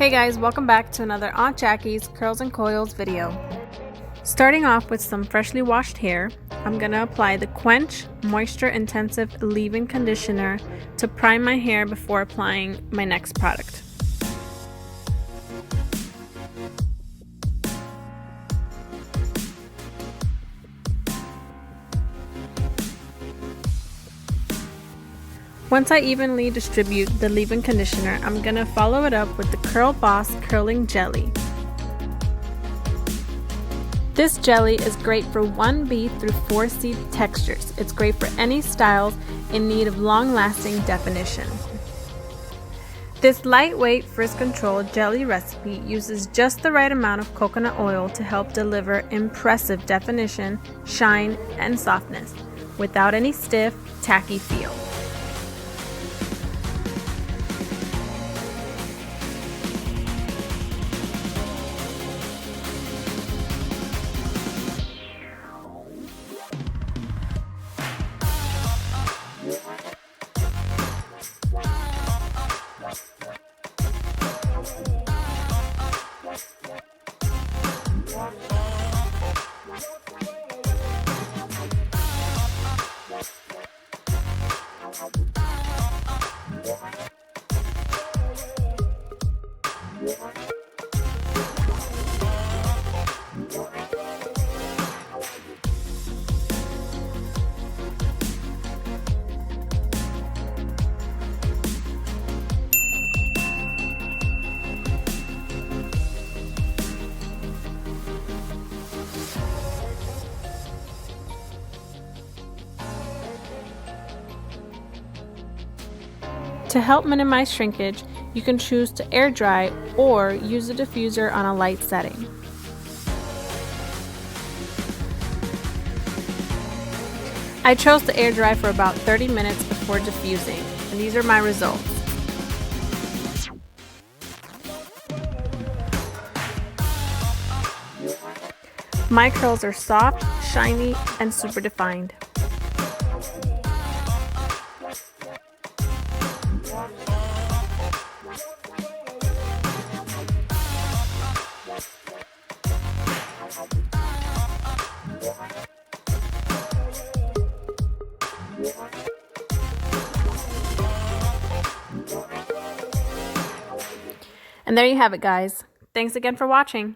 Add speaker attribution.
Speaker 1: Hey guys, welcome back to another Aunt Jackie's Curls and Coils video. Starting off with some freshly washed hair, I'm going to apply the Quench Moisture Intensive Leave-In Conditioner to prime my hair before applying my next product. Once I evenly distribute the leave-in conditioner, I'm going to follow it up with the Curl Boss Curling Gelee. This jelly is great for 1B through 4C textures. It's great for any styles in need of long-lasting definition. This lightweight frizz control jelly recipe uses just the right amount of coconut oil to help deliver impressive definition, shine, and softness without any stiff, tacky feel. To help minimize shrinkage, you can choose to air dry or use a diffuser on a light setting. I chose to air dry for about 30 minutes before diffusing, and these are my results. My curls are soft, shiny, and super defined. And there you have it, guys. Thanks again for watching.